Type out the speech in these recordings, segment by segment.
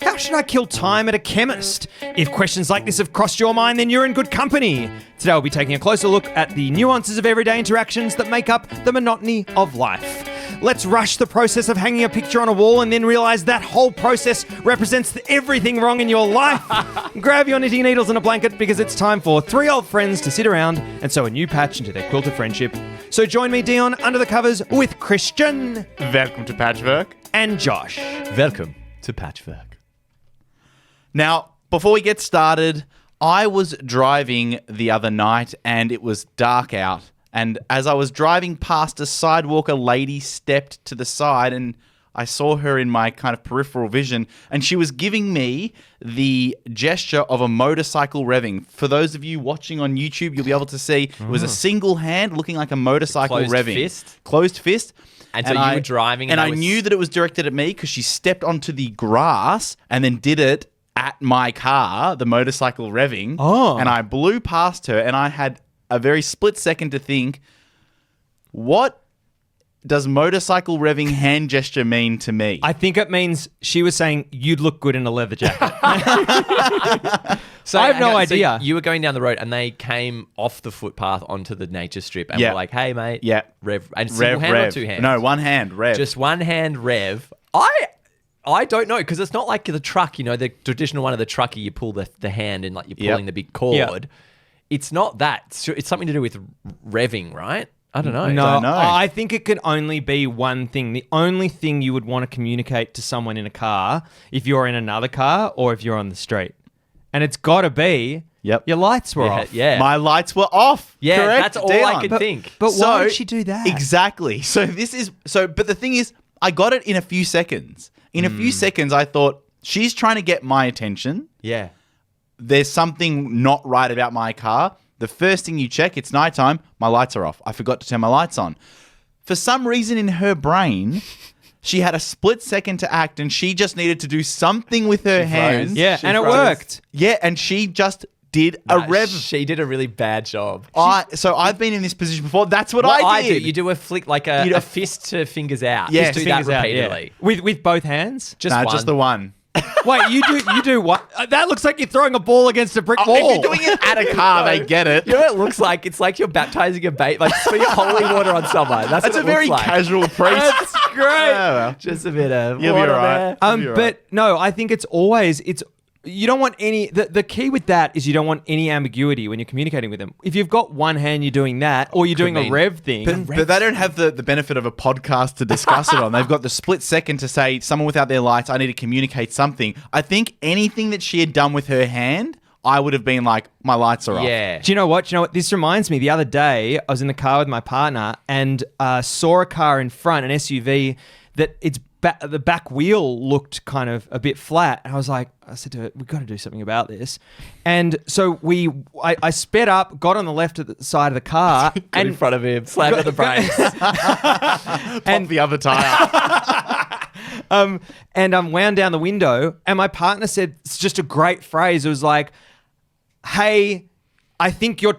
How should I kill time at a chemist? If questions like this have crossed your mind, then you're in good company. Today we'll be taking a closer look at the nuances of everyday interactions that make up the monotony of life. Let's rush the process of hanging a picture on a wall and then realise that whole process represents everything wrong in your life. Grab your knitting needles and a blanket because it's time for three old friends to sit around and sew a new patch into their quilted friendship. So join me, Dion, under the covers with Christian. Welcome to Patchwork. And Josh. Welcome to Patchwork. Now, before we get started, I was driving the other night and it was dark out. And as I was driving past a sidewalk, a lady stepped to the side and I saw her in my kind of peripheral vision and she was giving me the gesture of a motorcycle revving. For those of you watching on YouTube, you'll be able to see it was a single hand looking like a motorcycle revving. Closed fist. And so you were driving and I knew that it was directed at me because she stepped onto the grass and then did it at my car, the motorcycle revving. Oh. And I blew past her and I had a very split second to think, what does motorcycle revving hand gesture mean to me? I think it means she was saying you'd look good in a leather jacket. So I have no so idea. you were going down the road and they came off the footpath onto the nature strip and were like, hey, mate. Yeah. Rev. And single hand or two hands? No, one hand, rev. Just one hand rev. I don't know because it's not like the truck, you know, the traditional one of the trucker, you pull the hand and like you're pulling the big cord. Yep. It's not that. It's something to do with revving, right? I don't know. No, know. I think it could only be one thing. The only thing you would want to communicate to someone in a car, if you're in another car or if you're on the street. And it's got to be your lights were off. Yeah. My lights were off. Yeah, Correct, that's all Dion. I could think. But why did she do that? Exactly. But the thing is, I got it in a few seconds. In a few seconds, I thought, she's trying to get my attention. Yeah. There's something not right about my car. The first thing you check, it's nighttime, my lights are off. I forgot to turn my lights on. For some reason in her brain, she had a split second to act and she just needed to do something with her hands. Yeah, She and it froze. worked. Yeah, and she just did a rev. She did a really bad job. So I've been in this position before. That's what What I did. do, you do a flick, like a fist to fingers out. Yeah, Just do that Fingers out, repeatedly. With both hands? Just one. Just the one. Wait, you do what? That looks like you're throwing a ball against a brick wall. If you're doing it at a car, they get it. You know what it looks like? It's like you're baptizing a baby, like spilling holy water on someone. That's That's what a it very looks like. casual priest. That's great. Yeah, well. Just a bit of You'll be water all right. there. You're But right. no, I think you don't want any, the key with that is you don't want any ambiguity when you're communicating with them. If you've got one hand, you're doing that, or you're doing a mean- rev thing. But they don't have the benefit of a podcast to discuss it on. They've got the split second to say, someone without their lights, I need to communicate something. I think anything that she had done with her hand, I would have been like, my lights are off. Yeah. Do you know what? This reminds me. The other day, I was in the car with my partner and saw a car in front, an SUV, that the back wheel looked kind of a bit flat. And I said to her, we've got to do something about this. And so I sped up, got on the left of the side of the car. Got and in front of him, slammed at the brakes. And the other tire. and wound down the window. And my partner said, it's just a great phrase. It was like, hey, I think your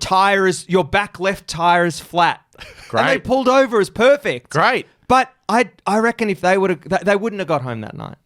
back left tire is flat. Great. And they pulled over as perfect. Great. But I reckon if they wouldn't have got home that night.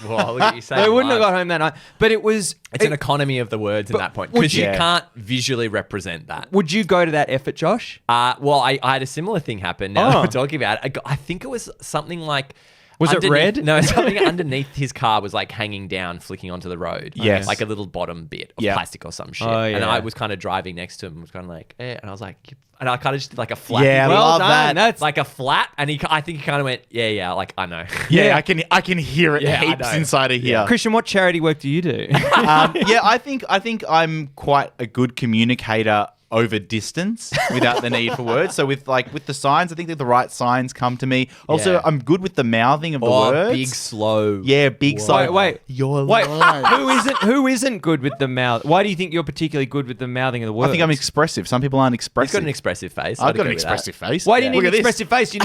Well, look at you saying They wouldn't have live. got home that night. But it's an economy of the words at that point would because you you- can't visually represent that. Would you go to that effort, Josh? Well, I had a similar thing happen now that Oh. we're talking about it. I think it was something like... Was it red? No, something underneath his car was like hanging down, flicking onto the road. Yes. Like a little bottom bit of Yeah. plastic or some shit. Oh, And yeah. I was kind of driving next to him, was kind of like, and I was like... And I kind of just did like a flat. Yeah, Well love done. that. That's Like a flat, and I think he kind of went, yeah, like I know. Yeah, I can hear it Yeah, I heaps know. inside of here. Christian, what charity work do you do? Yeah, I think I'm quite a good communicator over distance without the need for words. So with the signs, I think that the right signs come to me. Also, Yeah. I'm good with the mouthing of the words. Big slow. Yeah, big slow. Wait. Your Wait, life. who isn't good with the mouth? Why do you think you're particularly good with the mouthing of the words? I think I'm expressive. Some people aren't He's expressive. got an expressive face. I've I'd got an agree with that. expressive face. Why do you need Look an at this. expressive face? You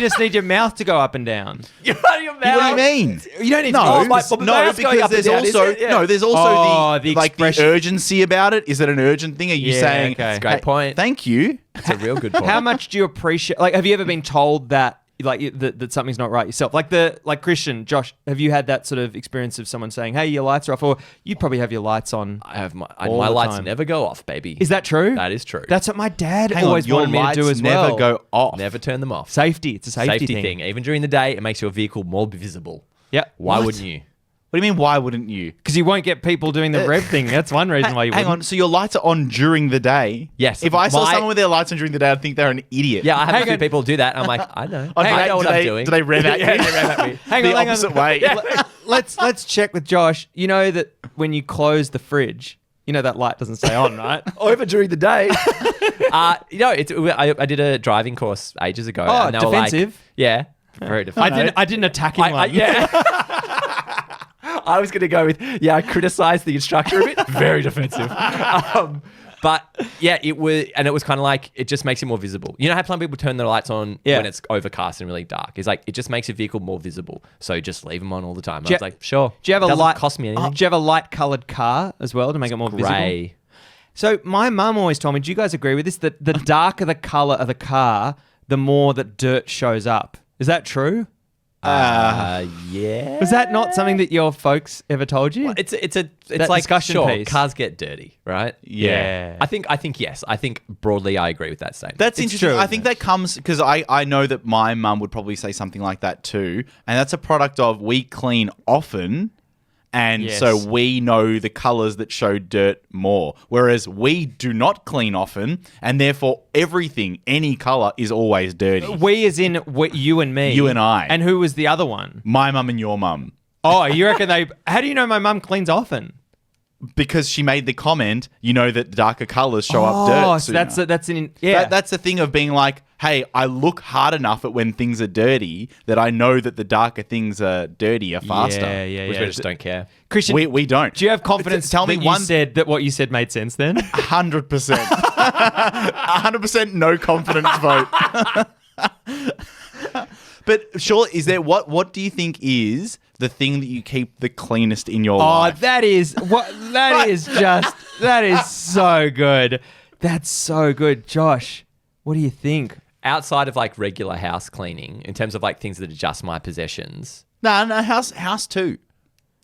just need your mouth to go up and down. You got your mouth. What do you mean? You don't need No, to. Oh, my no, mouth's going because up and there's down, also is it? Yeah. there's also Oh, the the expression. urgency about it. Is it an urgent thing? Are you Yeah, saying? okay. Great point. Thank you. It's a real good point. How much do you appreciate? Like, have you ever been told that that something's not right yourself. Like Christian, Josh, have you had that sort of experience of someone saying, "Hey, your lights are off," or you probably have your lights on? I have my all the lights time. never go off, baby. Is that true? That is true. That's what my dad Hang on, always your wanted me to lights do as never well. go off. Never turn them off. Safety. It's a safety thing. Even during the day, it makes your vehicle more visible. Yeah. Why What? wouldn't you? What do you mean? Why wouldn't you? Because you won't get people doing the rev thing. That's one reason why you Hang wouldn't. on. So your lights are on during the day? Yes. If I saw My- someone with their lights on during the day, I'd think they're an idiot. Yeah, I have Hang a few on. people do that. I'm like, I know. Oh, I know what I'm they, doing. Do they rev at you? Yeah, they rev at me. Hang the on, hang on. opposite way. Let's check with Josh. You know that when you close the fridge, you know that light doesn't stay on, right? Over during the day. I did a driving course ages ago. Oh, and they were like- defensive? Yeah, very defensive. I didn't attack him. I was going to go with, I criticized the instructor a bit. Very defensive. But yeah, it was kind of like, it just makes it more visible. You know how some people turn their lights on when it's overcast and really dark? It's like, it just makes your vehicle more visible. So just leave them on all the time. I was like, sure. Do you have a Doesn't light? cost me anything. Do you have a light-colored car as well to make it more visible? Grey. So my mum always told me. Do you guys agree with this? That the darker the color of the car, the more that dirt shows up. Is that true? Yeah. Was that not something that your folks ever told you? Well, it's That like, discussion sure, piece. cars get dirty, right? Yeah. I think yes. I think broadly I agree with that statement. That's It's interesting. true, I isn't think it? that comes because I know that my mum would probably say something like that too. And that's a product of we clean often. And Yes. so we know the colours that show dirt more. Whereas we do not clean often. And therefore everything, any colour is always dirty. We as in you and me. You and I. And who was the other one? My mum and your mum. Oh, you reckon they... How do you know my mum cleans often? Because she made the comment, you know that darker colours show up dirt. Oh, so sooner. that's an... Yeah. That's the thing of being like, hey, I look hard enough at when things are dirty that I know that the darker things are dirtier faster. Yeah. Which we just don't care. Christian, We don't. do you have confidence Tell me that one- you said that what you said made sense then? 100%. 100% no confidence vote. But sure, is there what do you think is the thing that you keep the cleanest in your life? That is so good. That's so good. Josh, what do you think? Outside of like regular house cleaning, in terms of like things that adjust my possessions, No, house too.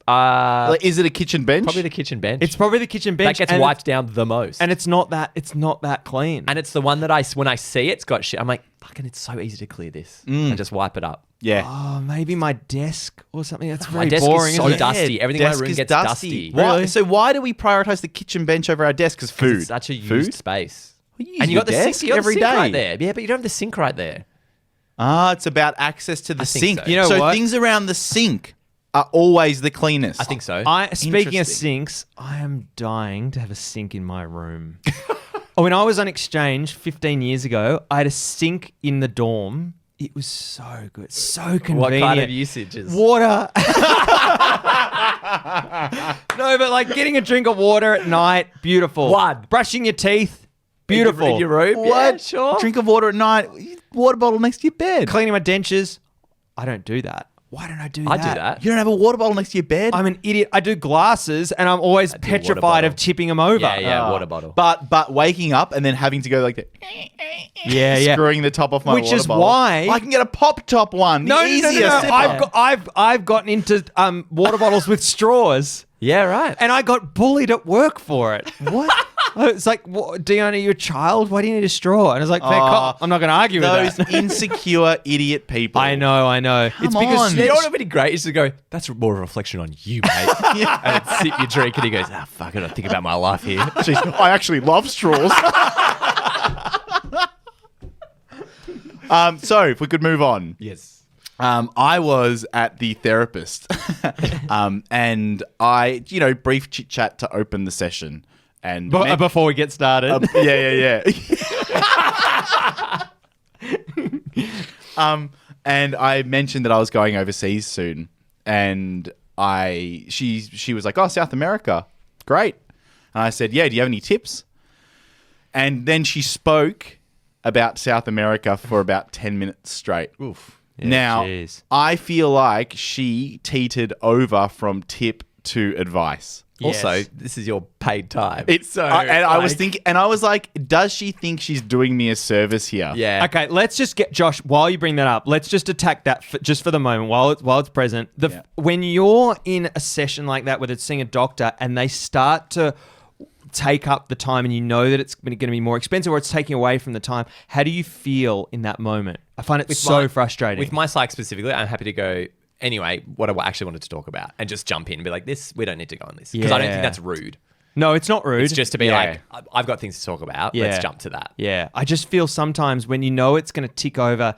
Like, is it a kitchen bench? probably the kitchen bench. It's probably the kitchen bench. that gets and wiped down the most. and it's not that clean. And it's the one that when I see it's got shit, I'm like, fucking, it's so easy to clear this and just wipe it up. Yeah. Oh, maybe my desk or something. That's My very desk boring. is so isn't it? dusty. Everything in my Desk room is gets dusty. dusty. Why? Really? So why do we prioritize the kitchen bench over our desk? Because food. It's such a used food? space. Well, you use And you your got the desk sink, you got every the sink day. right there. Yeah, but you don't have the sink right there. It's about access to the think sink. so. You know so what? things around the sink are always the cleanest. I think so. Speaking of Interesting. sinks, I am dying to have a sink in my room. When I was on exchange 15 years ago, I had a sink in the dorm. It was so good, so convenient. What kind of usages? Water. No, but like getting a drink of water at night, beautiful. What? Brushing your teeth, beautiful. In your room? What? Yeah, sure. Drink of water at night. Water bottle next to your bed. Cleaning my dentures. I don't do that. Why don't I do that? I do that. You don't have a water bottle next to your bed. I'm an idiot. I do glasses, and I'm always do a water petrified bottle. of tipping them over. Yeah, water bottle. But waking up and then having to go like that, Yeah. screwing the top off my Which water is bottle. why- I can get a pop top one. No, the no, easier no. sipper. I've gotten into water bottles with straws, Yeah, right. and I got bullied at work for it. What? It's like, what, Dion, are you a child? Why do you need a straw? And I was like, fair cop. I'm not going to argue with Those that. insecure idiot people. I know. It's Come because on. You know what would be great is to go, that's more a reflection on you, mate. And then sip your drink and he goes, fuck, I gotta think about my life here. Jeez, I actually love straws. So if we could move on. Yes. I was at the therapist, and I, brief chit chat to open the session, and before we get started. yeah. And I mentioned that I was going overseas soon, and she was like, "Oh, South America, great." And I said, "Yeah, do you have any tips?" And then she spoke about South America for about 10 minutes straight. Oof. Now, jeez. I feel like she teetered over from tip to advice. Also, Yes. this is your paid time. I was thinking, and I was like, does she think she's doing me a service here? yeah. Okay, let's just get Josh. While you bring that up, let's just attack that just for the moment while it's present. When you're in a session like that, whether it's seeing a doctor, and they start to take up the time, and you know that it's going to be more expensive, or it's taking away from the time. How do you feel in that moment? I find it so frustrating. With my psych specifically, I'm happy to go. Anyway, what I actually wanted to talk about, and just jump in and be like, "This, we don't need to go on this," because I don't think that's rude. No, it's not rude. It's just to be like, I've got things to talk about. Yeah. Let's jump to that. Yeah, I just feel sometimes when you know it's going to tick over,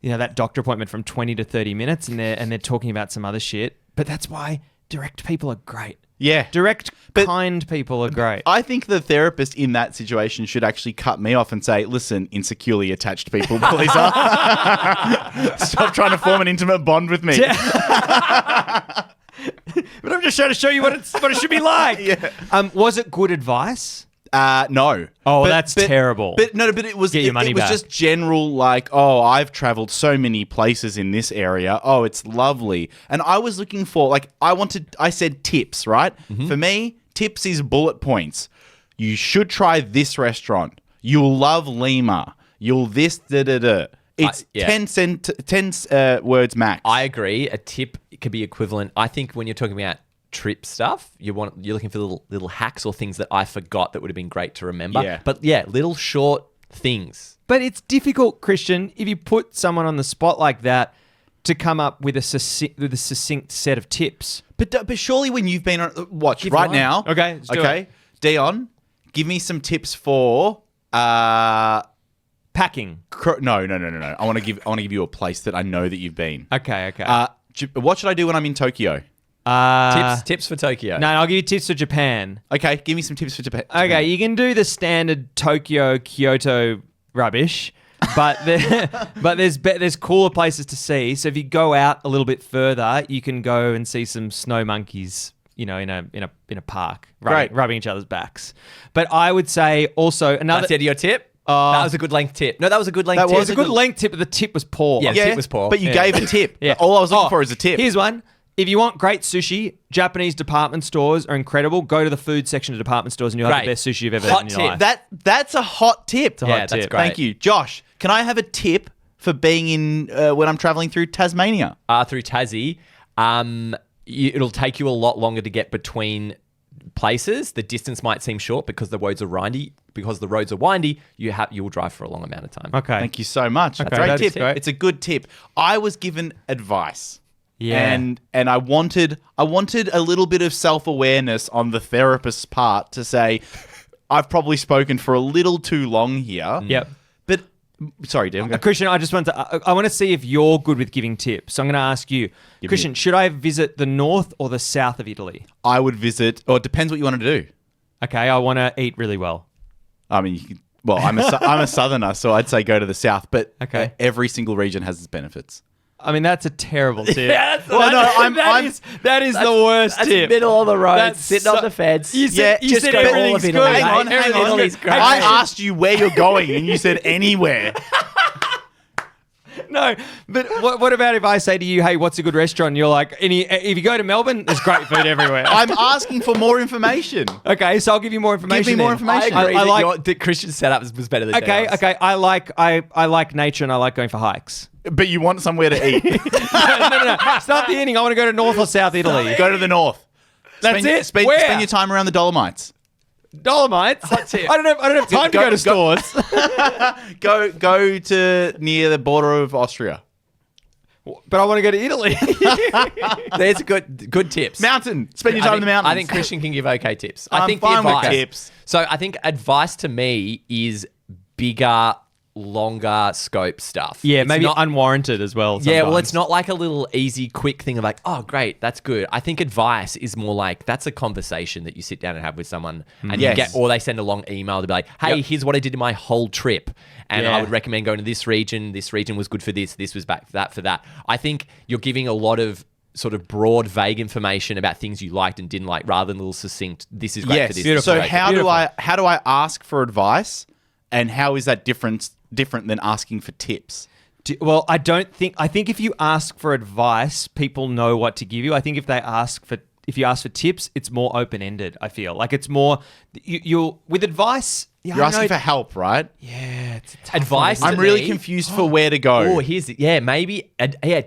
that doctor appointment from 20 to 30 minutes, and they're talking about some other shit. But that's why direct people are great. Yeah. Direct, kind people are great. I think the therapist in that situation should actually cut me off and say, listen, insecurely attached people, please. Stop trying to form an intimate bond with me. But I'm just trying to show you what it should be like. Was it good advice? No. Oh, that's terrible. But it was Get your money it was back. just general, like, oh, I've traveled so many places in this area. Oh, it's lovely. And I was looking for, like, I said tips, right? Mm-hmm. For me, tips is bullet points. You should try this restaurant. You'll love Lima. You'll this, da-da-da. It's 10 words max. I agree. A tip could be equivalent. I think when you're talking about trip stuff, you're looking for little hacks or things that I forgot that would have been great to remember. Yeah. But yeah, little short things. But it's difficult, Christian, if you put someone on the spot like that to come up with a succinct set of tips. But surely when you've been on... Watch, Give right one. now. Okay, let's do it. Dion, give me some tips for... Packing. No. I want to give you a place that I know that you've been. Okay. What should I do when I'm in Tokyo? Tips for Tokyo. No, I'll give you tips for Japan. Okay, give me some tips for Japan. Okay, you can do the standard Tokyo, Kyoto rubbish, but there's cooler places to see. So if you go out a little bit further, you can go and see some snow monkeys, in a park, rubbing each other's backs. But I would say also another. That's the end of your tip? That was a good length tip. No, that was a good length tip. It was a good length tip, but the tip was poor. Yeah, the tip was poor. But you gave a tip. Yeah. All I was looking for is a tip. Here's one. If you want great sushi, Japanese department stores are incredible. Go to the food section of department stores and you'll have the best sushi you've ever had in your life. That's a hot tip. That's great. Thank you. Josh, can I have a tip for being in when I'm traveling through Tasmania? Through Tassie, it'll take you a lot longer to get between places. The distance might seem short because the roads are windy. Because the roads are windy, you will drive for a long amount of time. Okay. Thank you so much. Okay, Great that's tip. great. It's a good tip. I was given advice. Yeah. And I wanted a little bit of self-awareness on the therapist's part to say, I've probably spoken for a little too long here. Yep. But sorry, Dan. Christian, I want to see if you're good with giving tips. So I'm going to ask you, Christian, should I visit the north or the south of Italy? I would visit, or it depends what you want to do. Okay, I want to eat really well. I mean, I'm a southerner, so I'd say go to the south. But Okay. every single region has its benefits. I mean, that's a terrible tip. Yeah, that is the worst That's tip. middle of the road, That's sitting on the fence. You said just go all everything's of good. Italy. Hang on. Italy's great. I asked you where you're going, and you said anywhere. No, but what about if I say to you, hey, what's a good restaurant? And you're like, if you go to Melbourne, there's great food everywhere. I'm asking for more information. Okay, so I'll give you more information. Give me more then. information. I agree I that like- the Christian setup was better than Dale's. Okay. I like nature and I like going for hikes. But you want somewhere to eat. No. Stop the eating. I want to go to North or South Italy. Go to the north. That's it. Spend Where? your time around the Dolomites. Dolomites. Hot tip. I don't have time to go to stores. Go to near the border of Austria. But I want to go to Italy. There's good tips. Mountain. Spend your time in the mountains. I think Christian can give okay tips. I'm I think fine the with advice, tips. So I think advice to me is bigger, longer scope stuff. Yeah, It's maybe not- unwarranted as well. Yeah, well, sometimes. it's not like a little easy, quick thing of like, oh, great, that's good. I think advice is more like that's a conversation that you sit down and have with someone, and you Yes. get, or they send a long email to be like, hey, here's what I did in my whole trip, and Yeah. I would recommend going to this region. This region was good for this. This was back for that. For that, I think you're giving a lot of sort of broad, vague information about things you liked and didn't like, rather than a little succinct. This is great for Yes. this. Beautiful. this is So great for how do I ask for advice, and how is that different than asking for tips? Well, I think if you ask for advice, people know what to give you. I think if they ask for if you ask for tips, it's more open ended. I feel like it's more you'll with advice. Yeah, You're asking for help, right? Yeah, it's a tough Advice. one, I'm to really me- confused for where to go. Oh, maybe.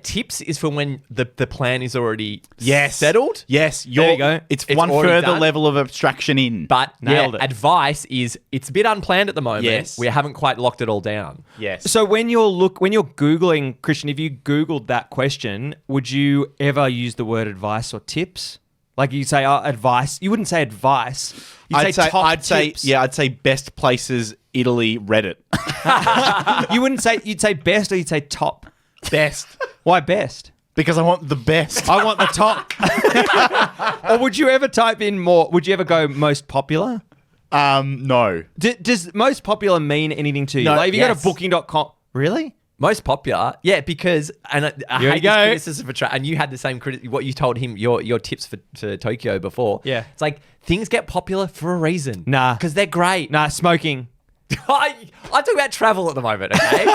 Tips is for when the plan is already Yes. settled. Yes, There you go. It's It's one already further done. level of abstraction in. But Nailed it. advice is it's a bit unplanned at the moment. Yes. We haven't quite locked it all down. yes. So when you're Googling, Christian, if you Googled that question, would you ever use the word advice or tips? Like you say, advice. You wouldn't say advice. You'd say top tips. I'd say best places, Italy, Reddit. You wouldn't say, you'd say best or you'd say top. Best. Why best? Because I want the best. I want the top. Or would you ever type in more? Would you ever go most popular? No. Does most popular mean anything to you? No, Like if you go yes. to booking.com. Really? Most popular, because I Here hate we this go. criticism for and you had the same what you told him your tips for Tokyo before. Yeah. It's like things get popular for a reason. Nah. because they're great. Nah, smoking. I'm talking about travel at the moment. Okay,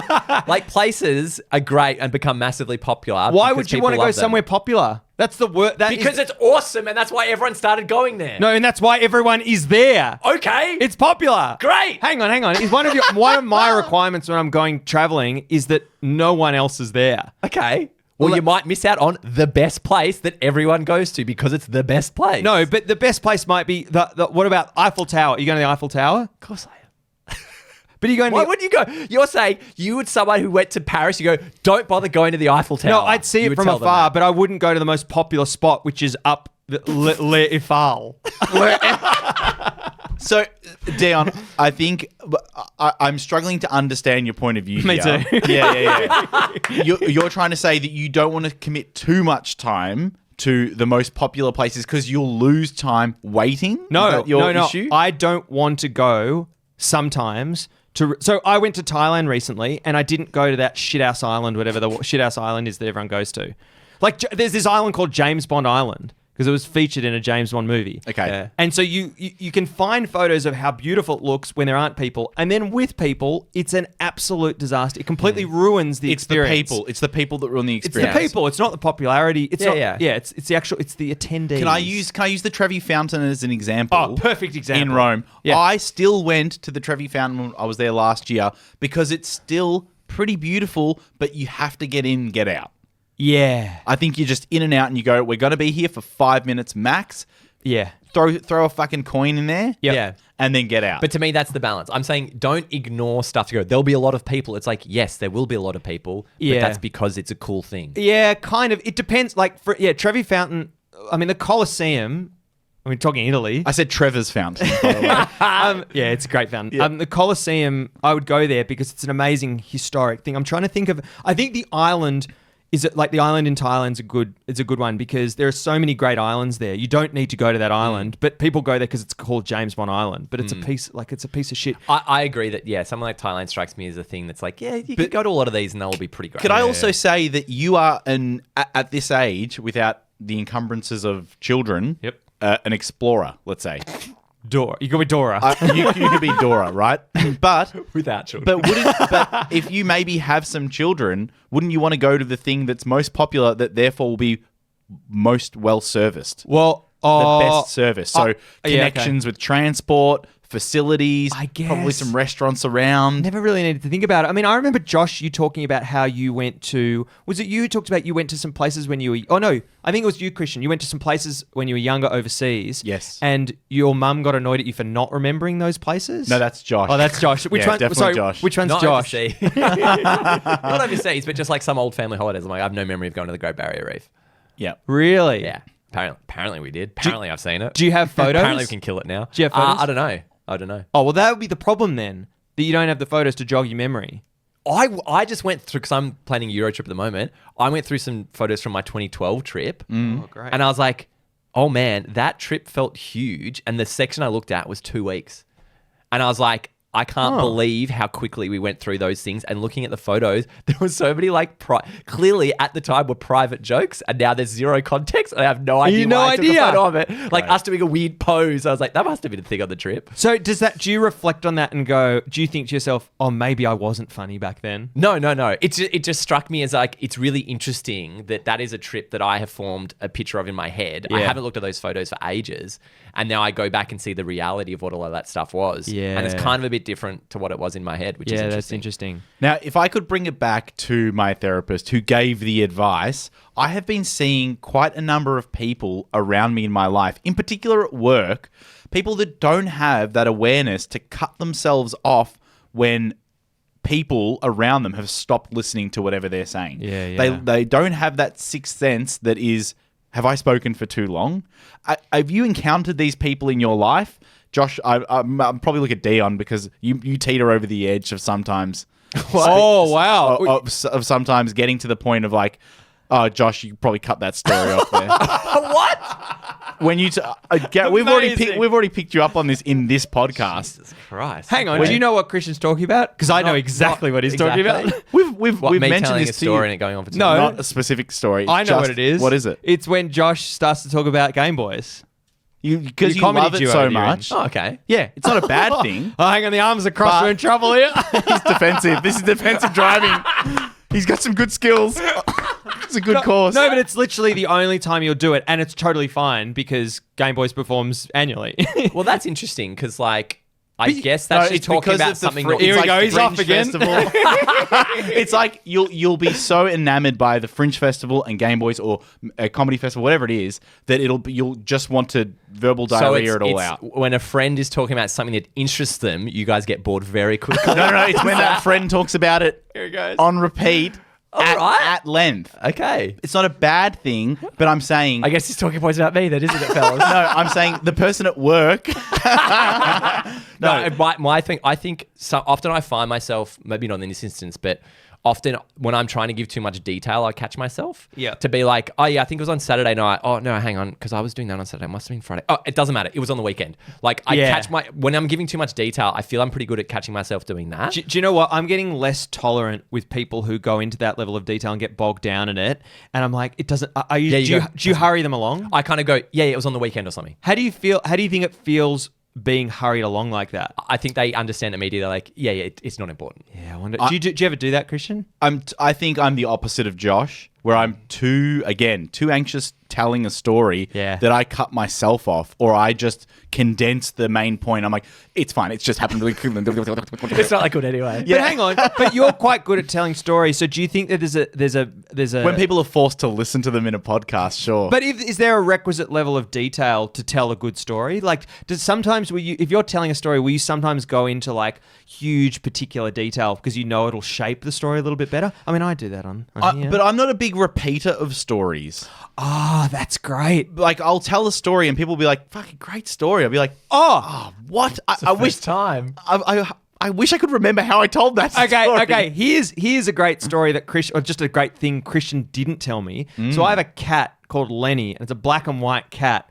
like places are great and become massively popular. Why because would you people want to go love them. somewhere popular? That's the word. Because it's awesome, and that's why everyone started going there. No, and that's why everyone is there. Okay, It's popular. great. Hang on. Is one of my requirements when I'm going traveling is that no one else is there. Okay. Well, you might miss out on the best place that everyone goes to because it's the best place. No, but the best place might be the what about Eiffel Tower? Are you going to the Eiffel Tower? of course I am. But are you going to Why wouldn't you go? You're saying you would someone who went to Paris. You go, don't bother going to the Eiffel Tower. No, I'd see You it would from tell them afar, that. but I wouldn't go to the most popular spot, which is up the Eiffel. So, Dion, I think I'm struggling to understand your point of view Me here. too. Yeah. You're trying to say that you don't want to commit too much time to the most popular places because you'll lose time waiting? Is No, that your no. issue? I don't want to go sometimes to. So I went to Thailand recently, and I didn't go to that shit-ass island, whatever the shit-ass island is that everyone goes to. Like, there's this island called James Bond Island because it was featured in a James Bond movie. Okay. Yeah. And so you can find photos of how beautiful it looks when there aren't people, and then with people, it's an absolute disaster. It completely ruins the It's the experience. people. It's the people that ruin the It's experience. the people. It's not the popularity. It's Yeah, not. yeah. Yeah. It's the actual. It's the attendees. Can I use the Trevi Fountain as an example? Oh, perfect example. In Rome. Yeah. I still went to the Trevi Fountain when I was there last year because it's still pretty beautiful, but you have to get in, get out. Yeah. I think you're just in and out and you go, we're going to be here for 5 minutes max. Yeah. Throw a fucking coin in there. Yep. Yeah. And then get out. But to me, that's the balance. I'm saying don't ignore stuff to go. There'll be a lot of people. It's like, yes, there will be a lot of people, Yeah. but that's because it's a cool thing. Yeah, kind of. It depends. Like, Trevi Fountain, I mean, the Colosseum, I mean, talking Italy. I said Trevor's Fountain, by the way. Yeah, it's a great fountain. Yeah. The Colosseum, I would go there because it's an amazing historic thing. I'm trying to think of, I think the island... Is it like the island in Thailand's it's a good one because there are so many great islands there. You don't need to go to that island, but people go there because it's called James Bond Island. But it's a piece of shit. I agree that, something like Thailand strikes me as a thing that's like, you could go to a lot of these and they'll be pretty great. Could I also say that you are, at this age, without the encumbrances of children, Yep. An explorer, let's say. Dora. You go with Dora. You could be Dora, right? But Without children. but if you maybe have some children, wouldn't you want to go to the thing that's most popular that therefore will be most well serviced? well, The best service. So yeah, okay. connections with transport, facilities, I probably guess. some restaurants around. Never really needed to think about it. I mean, I remember, Josh, you talking about how you went to... Was it you who talked about you went to some places when you were... Oh, no. I think it was you, Christian. You went to some places when you were younger overseas. Yes. And your mum got annoyed at you for not remembering those places? No, that's Josh. Oh, that's Josh. Which Yeah, one? definitely Sorry, Josh. which one's Not Josh? overseas. Not overseas, but just like some old family holidays. I'm like, I have no memory of going to the Great Barrier Reef. Yeah. Really? Yeah. Apparently we did. Apparently I've seen it. Do you have photos? Apparently we can kill it now. Do you have photos? I don't know. Oh, well, that would be the problem then, that you don't have the photos to jog your memory. I just went through, because I'm planning a Euro trip at the moment. I went through some photos from my 2012 trip. Oh, great. And I was like, oh man, that trip felt huge. And the section I looked at was 2 weeks. And I was like, I can't believe how quickly we went through those things. And looking at the photos, there were so many like clearly at the time were private jokes, and now there's zero context. I have no idea why I took a photo of it. Like us doing a weird pose. I was like, that must have been a thing on the trip. So do you reflect on that and go, do you think to yourself, oh, maybe I wasn't funny back then? No. It just struck me as like, it's really interesting that is a trip that I have formed a picture of in my head. I haven't looked at those photos for ages. And now I go back and see the reality of what all of that stuff was. Yeah. And it's kind of a bit different to what it was in my head, which is interesting. That's interesting. Now, if I could bring it back to my therapist who gave the advice, I have been seeing quite a number of people around me in my life, in particular at work, people that don't have that awareness to cut themselves off when people around them have stopped listening to whatever they're saying. They don't have that sixth sense that is, have I spoken for too long? Have you encountered these people in your life? Josh, I'm probably look at Dion because you teeter over the edge of sometimes. Oh, wow. Of sometimes getting to the point of like, oh, Josh, you probably cut that story off there. What? When you we've already picked you up on this in this podcast. Jesus Christ. Hang on, do you know what Christian's talking about? Because I know exactly what he's talking about. We've me mentioned telling this a to you. story and it going on for too No. long? Not a specific story. I know what it is. What is it? It's when Josh starts to talk about Game Boys. Because you comedy love it duo so you're in. much. Oh, okay. Yeah, it's not a bad thing. Oh, hang on, the arms are crossed. But- We're in trouble here. He's defensive. This is defensive driving. He's got some good skills. It's a good course. No, but it's literally the only time you'll do it, and it's totally fine because Game Boys performs annually. Well, that's interesting because, like, I guess that's just it's talking because about of the something. fr- that- Here it's we go, the he's off Fringe again. Festival. It's like you'll be so enamored by the Fringe Festival and Game Boys or a comedy festival, whatever it is, that you'll just want to verbal diarrhea it all out. When a friend is talking about something that interests them, you guys get bored very quickly. No, it's when that friend talks about it Here it goes. on repeat at length. Okay. It's not a bad thing, but I'm saying... I guess this talking point's about me then, isn't it, fellas? No, I'm saying the person at work... No, my thing, I think so often I find myself, maybe not in this instance, but often when I'm trying to give too much detail, I catch myself. Yeah. To be like, oh yeah, I think it was on Saturday night. Oh no, hang on, because I was doing that on Saturday. It must have been Friday. Oh, it doesn't matter. It was on the weekend. Like I catch when I'm giving too much detail, I feel I'm pretty good at catching myself doing that. Do you know what? I'm getting less tolerant with people who go into that level of detail and get bogged down in it. And I'm like, it doesn't. Do you hurry them along? I kind of go, yeah, it was on the weekend or something. How do you feel? How do you think it feels being hurried along like that? I think they understand immediately. They're like, yeah, it's not important. Yeah, I wonder. Do you ever do that, Christian? I think I'm the opposite of Josh, where I'm too anxious telling a story that I cut myself off, or I just condense the main point. I'm like, it's fine. It's just happened. It's not that good anyway. But hang on. But you're quite good at telling stories. So do you think that there's a When people are forced to listen to them in a podcast, sure. But is there a requisite level of detail to tell a good story? Like, if you're telling a story, will you sometimes go into like huge particular detail because you know it'll shape the story a little bit better? I mean, I do that on here. But I'm not a big repeater of stories. Oh, that's great. Like, I'll tell a story and people will be like, fucking great story. I'll be like, oh what? I wish time. I wish I could remember how I told that story. Okay. Here's a great story that Christian, or just a great thing Christian didn't tell me. So I have a cat called Lenny, and it's a black and white cat.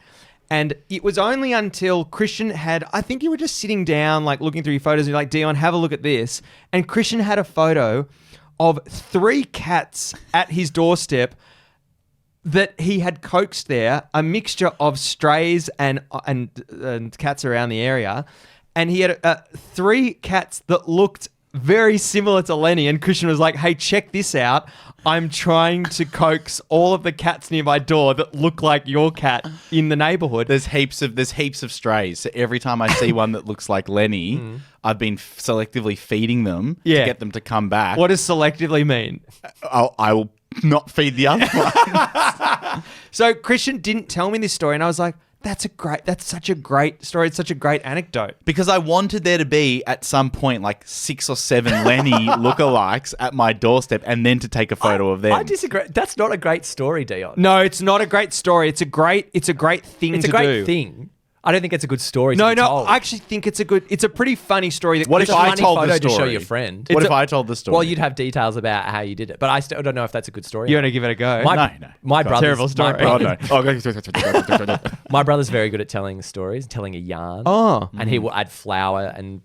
And it was only until Christian I think you were just sitting down, like looking through your photos, and you're like, Dion, have a look at this. And Christian had a photo of 3 cats at his doorstep that he had coaxed there, a mixture of strays and cats around the area. And he had 3 cats that looked very similar to Lenny. And Christian was like, hey, check this out. I'm trying to coax all of the cats near my door that look like your cat in the neighborhood. There's heaps of strays. So every time I see one that looks like Lenny, I've been selectively feeding them to get them to come back. What does selectively mean? I will not feed the other one. So Christian didn't tell me this story, and I was like, that's such a great story. It's such a great anecdote. Because I wanted there to be, at some point, like 6 or 7 Lenny lookalikes at my doorstep, and then to take a photo of them. I disagree. That's not a great story, Dion. No, it's not a great story. It's a great thing to do. It's a great thing. I don't think it's a good story. No, to be told. I actually think it's a pretty funny story. That What if I told the photo story? to show your friend? What if I told the story? Well, you'd have details about how you did it, but I still don't know if that's a good story. You want to give it a go? My brother's Terrible story. My brother's very good at telling stories, telling a yarn. Oh. And he will add flour and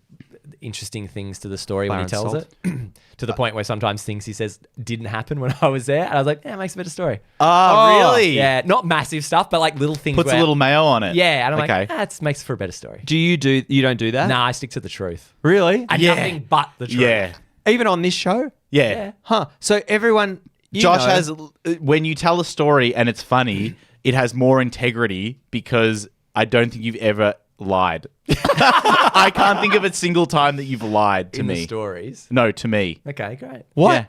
interesting things to the story when he and tells salt. it. To the point where sometimes things he says didn't happen when I was there. And I was like, yeah, it makes a better story. Oh, really? Yeah, not massive stuff, but like little things. Puts a where, little mayo on it. Yeah, and I'm Okay. like, it makes for a better story. You don't do that? Nah, I stick to the truth. Really? And Yeah. nothing but the truth. Yeah. Even on this show? Yeah. Huh. So everyone... Josh has, when you tell a story and it's funny, it has more integrity because I don't think you've ever lied. I can't think of a single time that you've lied to In me. the stories. No, to me. Okay, great. What? Yeah.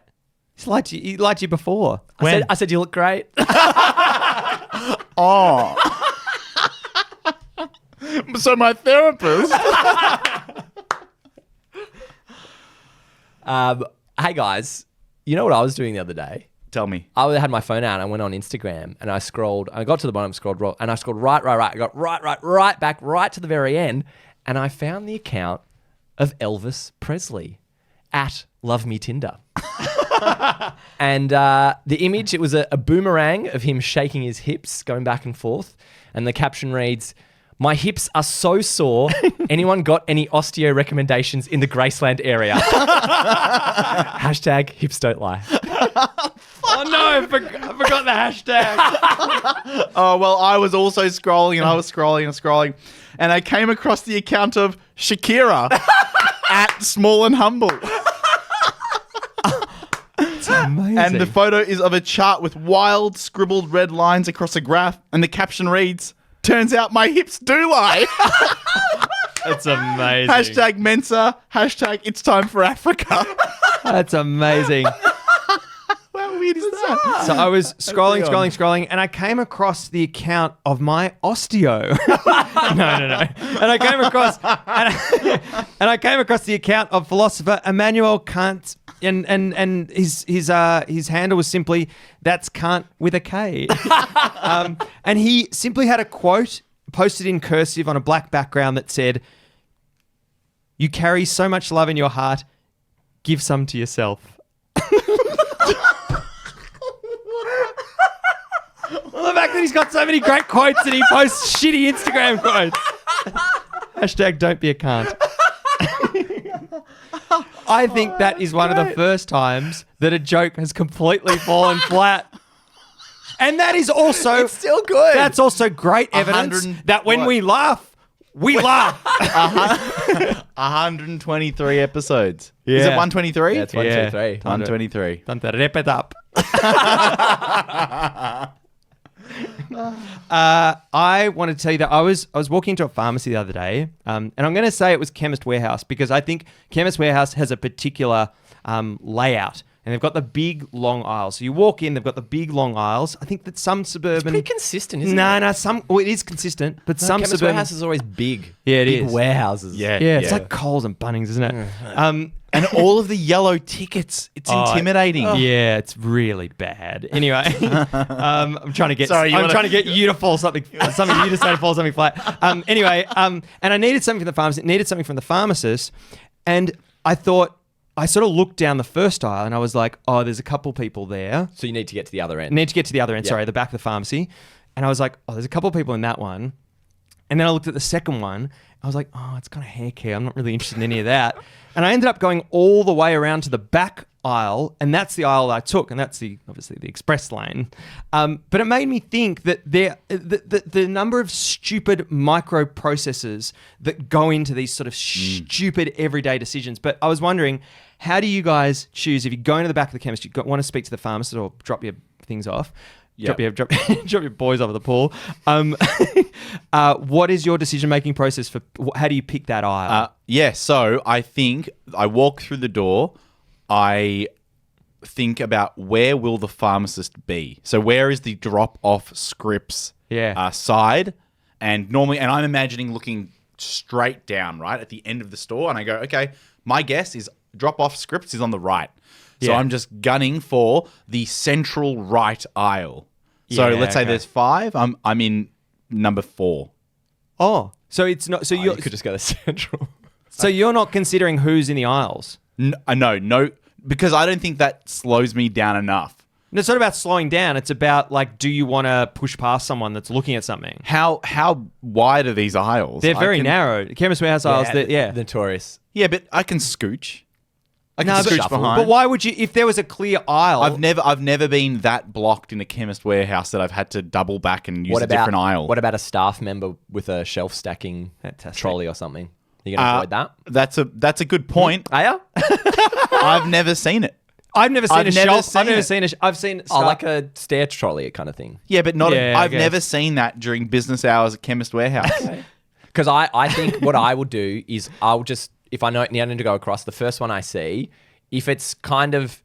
He lied to you before. I said you look great. Oh. So my therapist. Hey guys, you know what I was doing the other day? Tell me. I had my phone out and I went on Instagram and I scrolled. I got to the bottom, and I scrolled right. I got right back, right to the very end, and I found the account of Elvis Presley at Love Me Tinder. And the image, it was a boomerang of him shaking his hips, going back and forth, and the caption reads, "My hips are so sore. Anyone got any osteo recommendations in the Graceland area?" Hashtag hips don't lie. Oh no, I forgot the hashtag. Oh, well, I was also scrolling and I was scrolling and I came across the account of Shakira at Small and Humble. It's amazing. And the photo is of a chart with wild scribbled red lines across a graph and the caption reads, "Turns out my hips do lie." It's amazing. Hashtag Mensa, hashtag it's time for Africa. That's amazing. How weird is that? So I was scrolling, and I came across the account of my osteo. No. And I came across the account of philosopher Immanuel Kant, and his handle was simply "That's Kant with a K." And he simply had a quote posted in cursive on a black background that said, "You carry so much love in your heart, give some to yourself." Well, the fact that he's got so many great quotes and he posts shitty Instagram quotes. Hashtag don't be a cunt. I think that is one of the first times that a joke has completely fallen flat. And that is also... It's still good. That's also great evidence that when we laugh, we laugh. 123 episodes. Is it 123? Yeah, it's 123. 123. Don't rip it up. I want to tell you that I was walking into a pharmacy the other day, and I'm going to say it was Chemist Warehouse because I think Chemist Warehouse has a particular layout, and they've got the big long aisles. So you walk in, they've got the big long aisles. I think that some suburban, Pretty consistent, isn't it? no, it is consistent, but some Chemist suburban Warehouse is always big. Yeah, it big is. warehouses. Yeah, it's like Coles and Bunnings, isn't it? And all of the yellow tickets. It's intimidating. Yeah, it's really bad. Anyway, I'm trying to get. Sorry, trying to get you to fall something you to say to fall something flat. Anyway, and I needed something from the pharmacist. Needed something from the pharmacist, and I thought I sort of looked down the first aisle, and I was like, oh, there's a couple people there. So you need to get to the other end. Need to get to the other end. Yeah. Sorry, the back of the pharmacy, and I was like, oh, there's a couple people in that one, and then I looked at the second one. I was like, oh, it's kind of hair care. I'm not really interested in any of that. And I ended up going all the way around to the back aisle, and that's the aisle I took, and that's obviously the express lane. But it made me think that the number of stupid microprocessors that go into these sort of stupid everyday decisions. But I was wondering, how do you guys choose if you go into the back of the chemist, you want to speak to the pharmacist or drop your things off? Yep. Drop your boys over the pool. What is your decision-making process for? How do you pick that aisle? So I think I walk through the door. I think about where will the pharmacist be. So where is the drop-off scripts side? And normally, and I'm imagining looking straight down, right, at the end of the store. And I go, okay, my guess is drop-off scripts is on the right. So I'm just gunning for the central right aisle. So let's say there's 5. I'm in number 4. Oh, so it's not. So You could just go to central. So you're not considering who's in the aisles. No, because I don't think that slows me down enough. And it's not about slowing down. It's about, like, do you want to push past someone that's looking at something? How wide are these aisles? They're very narrow. Chemist warehouse aisles, Notorious. Yeah, but I can scooch. I No, can but, scooch behind. but why would you, if there was a clear aisle? I've never been that blocked in a Chemist warehouse that I've had to double back and use a different aisle. What about a staff member with a shelf stacking trolley or something? You're going to avoid that? That's a good point. Are you? I've never seen it. I've never seen a shelf. I've never seen seen I've seen like a stair trolley kind of thing. Yeah, but not. Yeah, I I've guess. never seen that during business hours at Chemist warehouse. Because I think what I will do is I'll just, if I know I need to go across, the first one I see, if it's kind of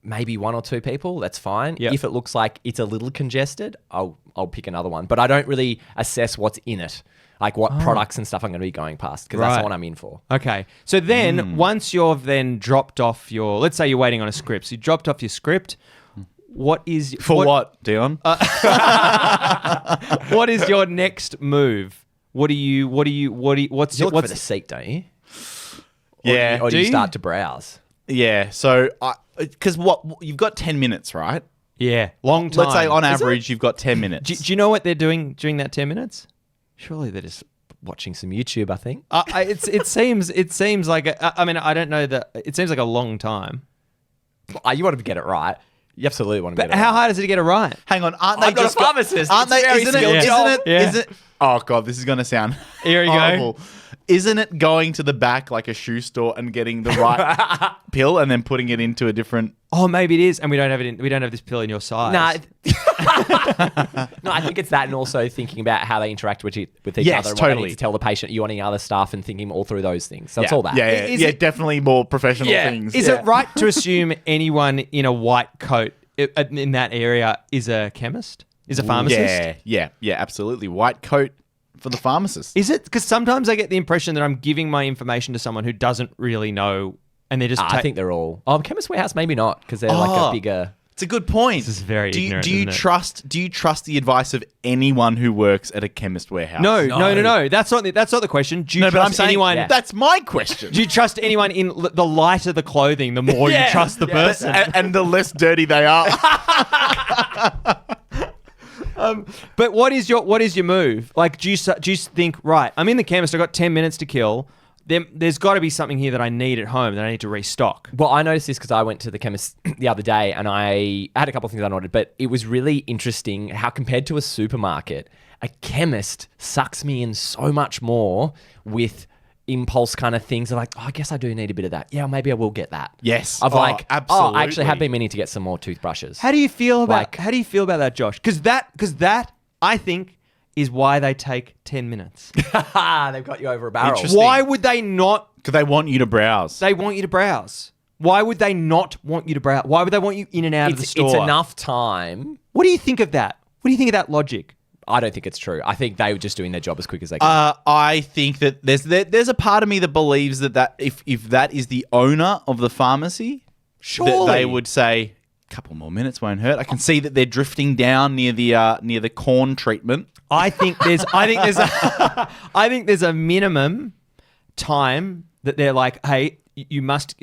maybe one or two people, that's fine. Yep. If it looks like it's a little congested, I'll pick another one. But I don't really assess what's in it, like what products and stuff I'm going to be going past, because that's Right. the one I'm in for. Okay. So then, once you've then dropped off your, let's say you're waiting on a script. So you dropped off your script. What is For what, Dion? what is your next move? What's You look for what's the seat, don't you? Yeah. Or do Do you you? start to browse? Yeah. So, because what you've got 10 minutes, right? yeah, long time. Let's say on average you've got 10 minutes. Do you know what they're doing during that 10 minutes? Surely they're just watching some YouTube, I think. It seems like I mean, I don't know that it seems like a long time. You want to get it right. You absolutely want to But get it how right. hard is it to get it right? Hang on, aren't they I'm not a just got- pharmacist. Aren't It's they? very Isn't skilled it? job. Isn't it? Yeah. Isn't? Oh god, this is gonna sound Here you go. horrible. Isn't it going to the back like a shoe store and getting the right pill and then putting it into a different? Oh, maybe it is, and we don't have it. We don't have this pill in your size. No, I think it's that, and also thinking about how they interact with each Yes, other. What totally. they need to tell the patient you want any other stuff, and thinking all through those things. So it's all that. Yeah, Is yeah, it- definitely more professional things. Is it right to assume anyone in a white coat in that area is a chemist? Is a pharmacist? Yeah, absolutely. White coat for the pharmacist. Is it? Because sometimes I get the impression that I'm giving my information to someone who doesn't really know, and they're just. I think they're all. Oh, Chemist Warehouse, maybe not, because they're like a bigger. It's a good point. This is very do you, ignorant, do you isn't it? trust? Do you trust the advice of anyone who works at a Chemist warehouse? No. That's not the question. Do you No, but I'm trust saying anyone? Yeah. that's my question. Do you trust anyone in the lighter the clothing, the more you trust the person? and the less dirty they are. But what is your move? Like, do you think, right, I'm in the chemist, I've got 10 minutes to kill. There's got to be something here that I need at home that I need to restock. Well, I noticed this because I went to the chemist the other day, and I had a couple of things I ordered, but it was really interesting how, compared to a supermarket, a chemist sucks me in so much more with impulse kind of things. They're like, oh, I guess I do need a bit of that. Yeah, maybe I will get that. Yes. Of Oh, like, I actually absolutely. have been meaning to get some more toothbrushes. How do you feel about Like- that, Josh? Because that I think is why they take 10 minutes. They've got you over a barrel. Interesting. Why would they not? Because they want you to browse. They want you to browse. Why would they not want you to browse? Why would they want you in and out of the store? It's enough time. What do you think of that? What do you think of that logic? I don't think it's true. I think they were just doing their job as quick as they can. I think that there's a part of me that believes that if that is the owner of the pharmacy, Surely. that they would say, a couple more minutes won't hurt. I can see that they're drifting down near the corn treatment. I think there's a minimum time that they're like, hey, you must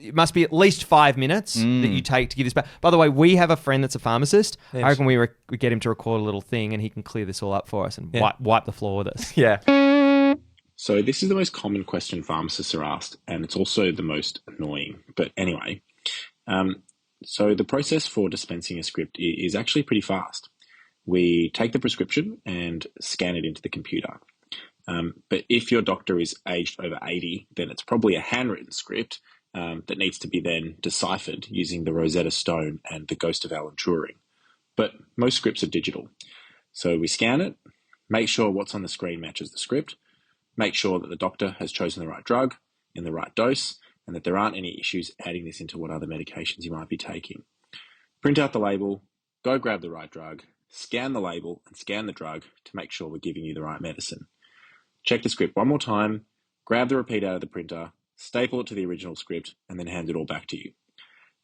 it must be at least 5 minutes that you take to give this back. By the way, we have a friend that's a pharmacist. I reckon we get him to record a little thing, and he can clear this all up for us and wipe the floor with us. Yeah. So this is the most common question pharmacists are asked, and it's also the most annoying. But anyway, so the process for dispensing a script is actually pretty fast. We take the prescription and scan it into the computer. But if your doctor is aged over 80, then it's probably a handwritten script that needs to be then deciphered using the Rosetta Stone and the Ghost of Alan Turing. But most scripts are digital. So we scan it, make sure what's on the screen matches the script, make sure that the doctor has chosen the right drug in the right dose, and that there aren't any issues adding this into what other medications you might be taking. Print out the label, go grab the right drug, scan the label and scan the drug to make sure we're giving you the right medicine. Check the script one more time, grab the repeat out of the printer, staple it to the original script, and then hand it all back to you.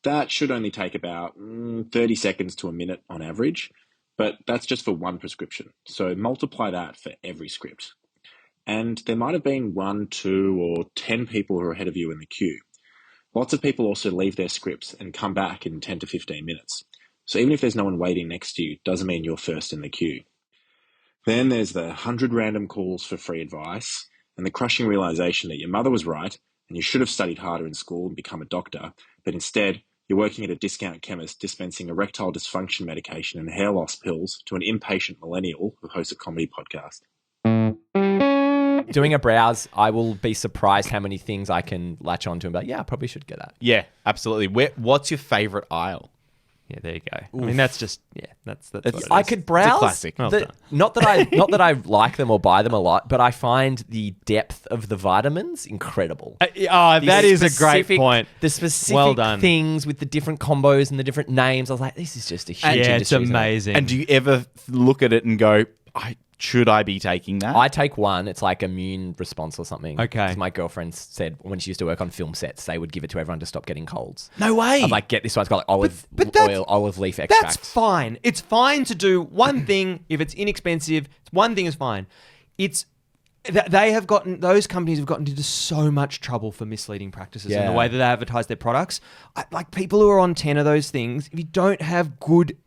That should only take about 30 seconds to a minute on average, but that's just for one prescription. So multiply that for every script. And there might have been 1, 2, or 10 people who are ahead of you in the queue. Lots of people also leave their scripts and come back in 10 to 15 minutes. So even if there's no one waiting next to you, doesn't mean you're first in the queue. Then there's the 100 random calls for free advice and the crushing realization that your mother was right and you should have studied harder in school and become a doctor, but instead you're working at a discount chemist dispensing erectile dysfunction medication and hair loss pills to an impatient millennial who hosts a comedy podcast. Doing a browse, I will be surprised how many things I can latch onto and be like, yeah, I probably should get that. Yeah, absolutely. What's your favorite aisle? Yeah, there you go. Oof. I mean, that's just that's what it is. I could browse. It's a classic. Well done. Not that I like them or buy them a lot, but I find the depth of the vitamins incredible. That is a great point. The specific Well done. things with the different combos and the different names. I was like, this is just a huge industry. It's amazing. And do you ever look at it and go, should I be taking that? I take one. It's like immune response or something. Okay. 'Cause my girlfriend said when she used to work on film sets, they would give it to everyone to stop getting colds. No way. I'm like, get this one. It's got like olive oil, olive leaf extract. That's fine. It's fine to do one thing if it's inexpensive. One thing is fine. Those companies have gotten into so much trouble for misleading practices in the way that they advertise their products. Like people who are on 10 of those things, if you don't have good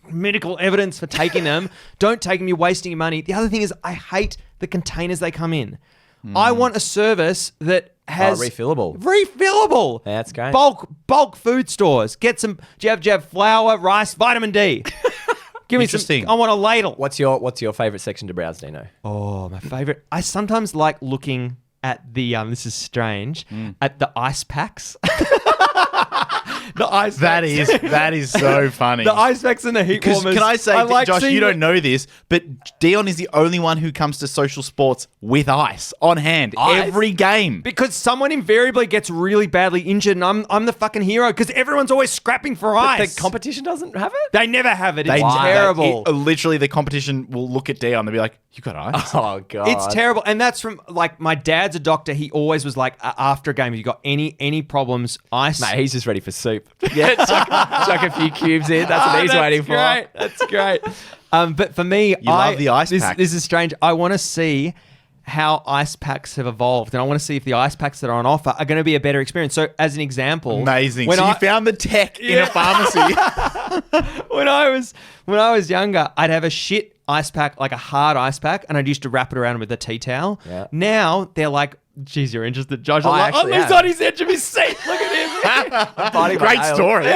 medical evidence for taking them, don't take them, you're wasting your money. The other thing is I hate the containers they come in. I want a service that has refillable. That's great. Bulk food stores. Get some, do you have flour, rice, vitamin D? Give me some. I want a ladle. What's your favorite section to browse, Dino? Oh, my favorite. I sometimes like looking at the this is strange, at the ice packs. The ice packs. That is so funny. The ice packs and the heat warmers. Can I say, Josh, you don't know this, but Dion is the only one who comes to social sports with ice on hand every game. Because someone invariably gets really badly injured and I'm the fucking hero because everyone's always scrapping for ice. The competition doesn't have it? They never have it. It's terrible. Literally, the competition will look at Dion and they'll be like, you got ice? Oh, God. It's terrible. And that's from, like, my dad's a doctor. He always was like, after a game, if you got any problems, ice. Mate, he's just ready for soup. Yeah, chuck a few cubes in. That's what he's waiting for. That's great. But for me, love the ice pack. This is strange. I want to see how ice packs have evolved, and I want to see if the ice packs that are on offer are going to be a better experience. So, as an example, amazing. So you found the tech in a pharmacy. When I was younger, I'd have a shit ice pack, like a hard ice pack, and I'd used to wrap it around with a tea towel. Yeah. Now they're like, geez, you're interested, Josh. He's on his edge of his seat. Look at him. Great story.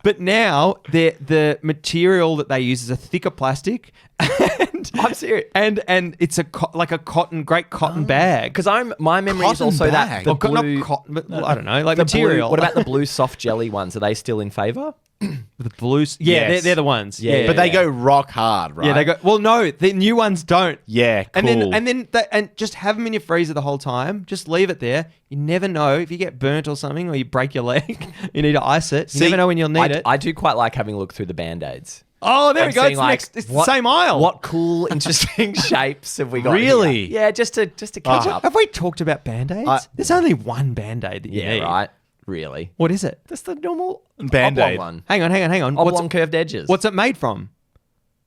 But now the material that they use is a thicker plastic. And, I'm serious. And it's like a great cotton bag. Because my memory is also bag? that the blue, not cotton, but I don't know, like the material. Blue, what about the blue soft jelly ones? Are they still in favour? The blues? Yeah, Yes. they're the ones. Yeah. But they go rock hard, right? Yeah, they go. Well, no, the new ones don't. Yeah, cool. And then just have them in your freezer the whole time. Just leave it there. You never know if you get burnt or something, or you break your leg. You need to ice it. You never know when you'll need it. I do quite like having a look through the Band-Aids. Oh, there we go. It's Like, next. It's the same aisle. What cool, interesting shapes have we got? Really? Here? Yeah, just to catch up. Have we talked about Band-Aids? There's only one Band-Aid that you need. Right. Really? What is it? Just the normal Band-Aid oblong one. Hang on. Oblong curved edges. What's it made from?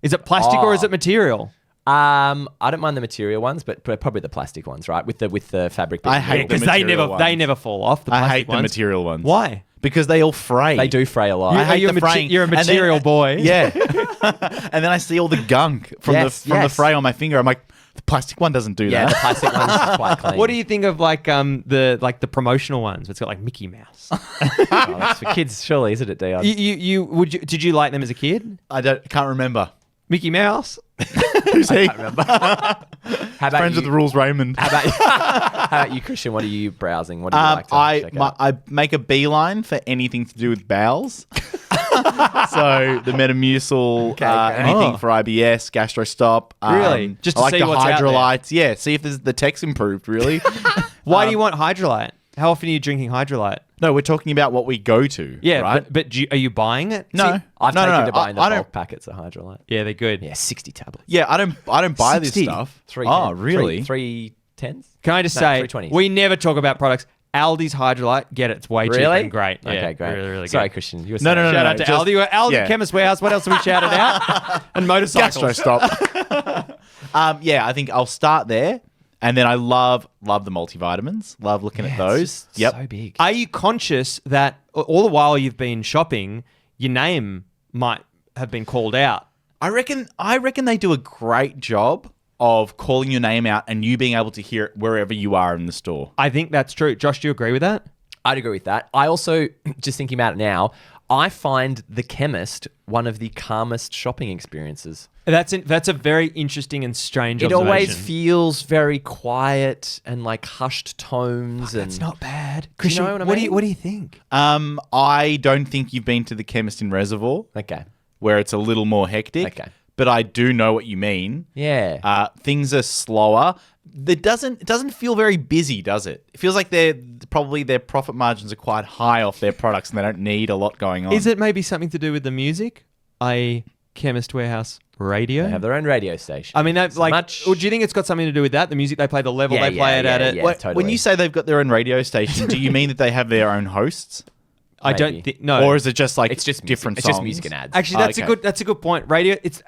Is it plastic or is it material? I don't mind the material ones, but probably the plastic ones, right? With the fabric. I hate Because the material ones. they never fall off. The plastic I hate ones. the material ones. Why? Because they all fray. They do fray a lot. I hate the fraying. You're a material boy. Yeah. And then I see all the gunk from the fray on my finger. I'm like, the plastic one doesn't do Yeah, that. the plastic one's quite clean. What do you think of like the promotional ones? It's got like Mickey Mouse. Oh, that's for kids, surely, isn't it, Dion? Did you like them as a kid? Can't remember. Mickey Mouse. Who's he? How about Friends you? with the Rules Raymond. How about you, Christian? What are you browsing? What do you like to check out? I make a beeline for anything to do with bowels. So the Metamucil, anything for IBS, gastrostop. Really? Just to I like see the what's out there. hydrolytes. Yeah, see if the tech's improved, really. Why do you want Hydrolite? How often are you drinking Hydrolite? No, we're talking about what we go to. Yeah, right? but are you buying it? No. See- I've taken to buying the I bulk don't. packets of Hydrolite. Yeah, they're good. Yeah, 60 tablets. Yeah, I don't buy this 60? stuff. Three Really? 310s? Can I just say, 320s. we never talk about products. Aldi's Hydrolite, get it. It's way cheaper Really? and great. Yeah, Okay, great. Really, really good. Sorry, Christian. You were No, saying- no, Shout out to just- Aldi. Aldi, yeah. Chemist Warehouse. What else have we shouted out? And motorcycles. Gastrostop. Yeah, I think I'll start there. And then I love the multivitamins. Love looking at those. Yep. So big. Are you conscious that all the while you've been shopping, your name might have been called out? I reckon they do a great job of calling your name out and you being able to hear it wherever you are in the store. I think that's true. Josh, do you agree with that? I'd agree with that. I also, just thinking about it now, I find the Chemist one of the calmest shopping experiences. That's a very interesting and strange It observation. always feels very quiet and like hushed tones. And That's not bad. Do you Christian, know what I what mean? do you think? I don't think you've been to the Chemist in Reservoir, Okay. where it's a little more hectic. Okay. But I do know what you mean. Yeah. Things are slower. It doesn't feel very busy, does it? It feels like their profit margins are quite high off their products and they don't need a lot going on. Is it maybe something to do with the music? Chemist Warehouse Radio? They have their own radio station. I mean, that's like, much- do you think it's got something to do with that? The music they play, the level Yeah, they play it at it? yeah. When totally. you say they've got their own radio station, do you mean that they have their own hosts? I don't Maybe. think, no. Or is it just like It's just different music. songs? It's just music and ads. Actually, Okay. that's a good point. Radio, it's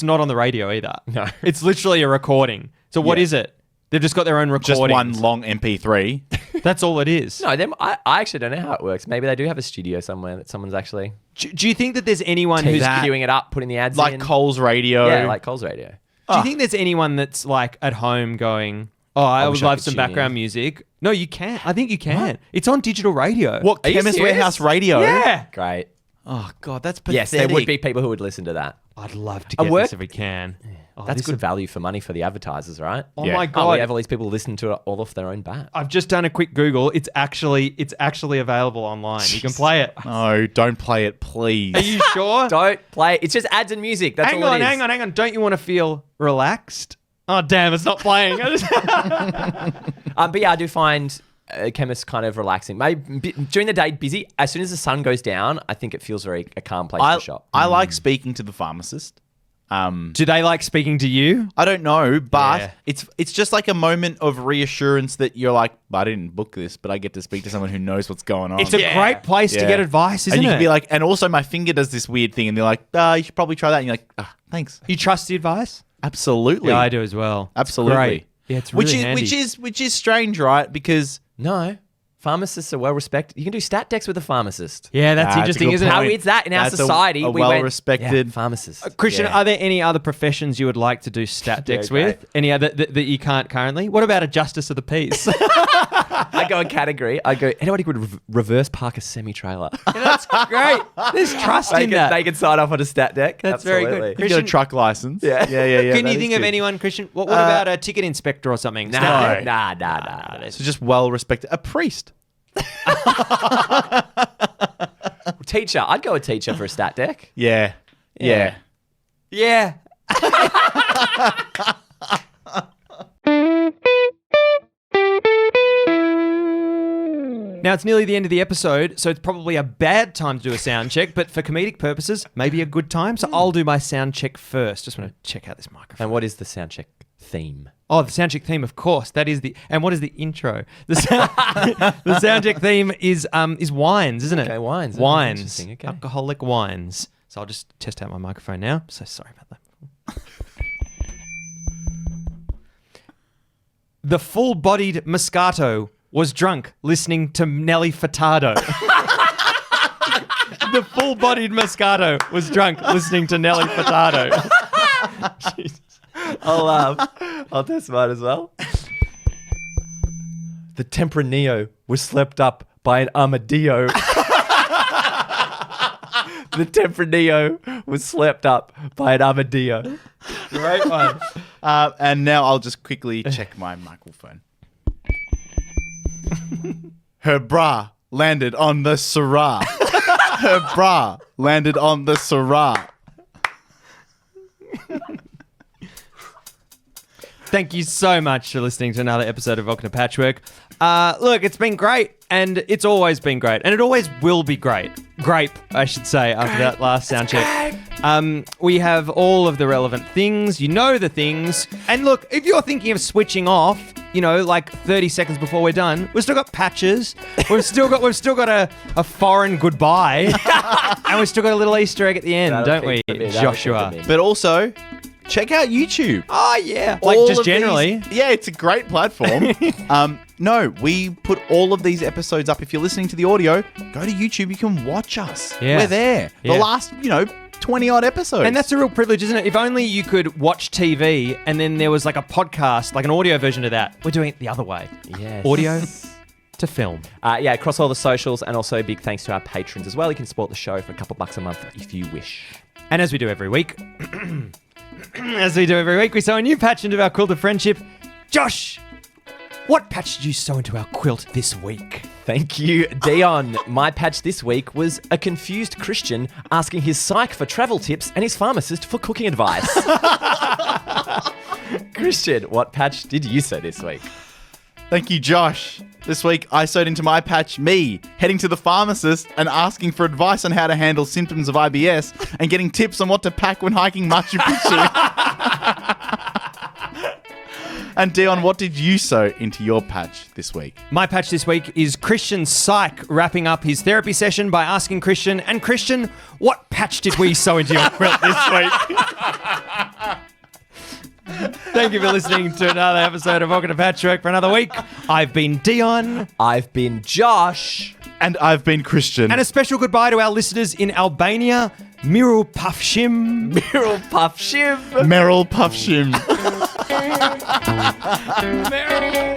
not on the radio either. No. It's literally a recording. So what Yeah. is it? They've just got their own recording. Just one long MP3. That's all it is. No, I actually don't know how it works. Maybe they do have a studio somewhere that someone's actually Do you think that there's anyone who's who's queuing it up, putting the ads Like in. Coles Radio. Yeah, like Coles Radio. Do you think there's anyone that's like at home going, "Oh, I would wish I love could some tune background in." music"? No, you can't. I think you can. It's on digital radio. What, Are you Chemist serious? Warehouse Radio? Yeah. Great. Oh, God, that's pathetic. Yes, there would be people who would listen to that. I'd love to A get work- this if we can. Oh, That's this good would- value for money for the advertisers, right? Oh Yeah. my Oh, god! we have all these people listen to it all off their own bat. I've just done a quick Google. It's actually available online. You can play it. No, don't play it, please. Are you sure? Don't play. It's just ads and music. That's hang all on, it is. hang on. Don't you want to feel relaxed? Oh damn! It's not playing. But yeah, I do find Chemist kind of relaxing. Maybe during the day, busy. As soon as the sun goes down, I think it feels a calm place to shop. I like speaking to the pharmacist. Do they like speaking to you? I don't know, but Yeah. it's just like a moment of reassurance that you're like, I didn't book this, but I get to speak to someone who knows what's going on. It's a great place to Yeah. get advice, isn't and you it? can be like, and also my finger does this weird thing, and they're like, you should probably try that. And you're like, thanks. you trust the advice? Absolutely. Yeah, I do as well. It's Absolutely. great. Yeah, it's really which is strange, right? Because No, pharmacists are well respected. You can do stat decks with a pharmacist. Yeah, that's That's a interesting, good isn't How it? weird's that in our That's society? a we went, well-respected- yeah, pharmacist. Christian, Yeah. are there any other professions you would like to do stat decks okay. with? Any other that you can't currently? What about a justice of the peace? I go in category. I go. Anybody could reverse park a semi trailer. That's great. There's trust in that. They can sign off on a stat deck. That's very good. Absolutely. you get a Christian- truck license. Yeah. yeah. Can that you is think of good. anyone, Christian? What about a ticket inspector or something? Nah, Stat deck? nah. So just well-respected. A priest. Teacher. I'd go a teacher for a stat deck. Yeah. Yeah. Yeah. Now, it's nearly the end of the episode, so it's probably a bad time to do a sound check, but for comedic purposes, maybe a good time. So I'll do my sound check first. Just want to check out this microphone. And what is the sound check theme? Oh, the sound check theme, of course. That is and what is the intro? The sound check theme is wines, isn't it? Okay, wines. Oh, Wines. interesting, okay. Alcoholic wines. So I'll just test out my microphone now. So sorry about that. The full-bodied Moscato was drunk listening to Nelly Furtado. The full-bodied Moscato was drunk listening to Nelly Furtado. Jesus. I'll test mine as well. The Tempranillo was slept up by an armadillo. The Tempranillo was slept up by an armadillo. Great one. And now I'll just quickly check my microphone. Her bra landed on the Syrah. Her bra landed on the Syrah. Thank you so much for listening to another episode of Welcome to Patchwork. Look, it's been great, and it's always been great, and it always will be great. Grape, I should say, after that last sound check. We have all of the relevant things. You know the things. And look, if you're thinking of switching off, like 30 seconds before we're done, we've still got patches. We've still got a foreign goodbye, and we've still got a little Easter egg at the end, That'll don't we, keep them in, that'll Joshua? keep them in. But also, check out YouTube. Oh, yeah. Like, All just of generally. yeah, it's a great platform. No, we put all of these episodes up. If you're listening to the audio, go to YouTube. You can watch us. Yeah. We're there. Yeah. The last, 20 odd episodes. And that's a real privilege, isn't it? If only you could watch TV and then there was like a podcast, like an audio version of that. We're doing it the other way. Yes. Audio to film. Across all the socials, and also big thanks to our patrons as well. You can support the show for a couple bucks a month if you wish. And as we do every week, we sew a new patch into our quilt of friendship. Josh, what patch did you sew into our quilt this week? Thank you, Dion. My patch this week was a confused Christian asking his psych for travel tips and his pharmacist for cooking advice. Christian, what patch did you sew this week? Thank you, Josh. This week, I sewed into my patch me heading to the pharmacist and asking for advice on how to handle symptoms of IBS and getting tips on what to pack when hiking Machu Picchu. And Dion, what did you sew into your patch this week? My patch this week is Christian Psych wrapping up his therapy session by asking Christian, and Christian, what patch did we sew into your quilt this week? Thank you for listening to another episode of Welcome to Patchwork for another week. I've been Dion. I've been Josh. And I've been Christian. And a special goodbye to our listeners in Albania, Miru Pafshim. Meryl Puffshim. Meryl Puffshim. Meryl.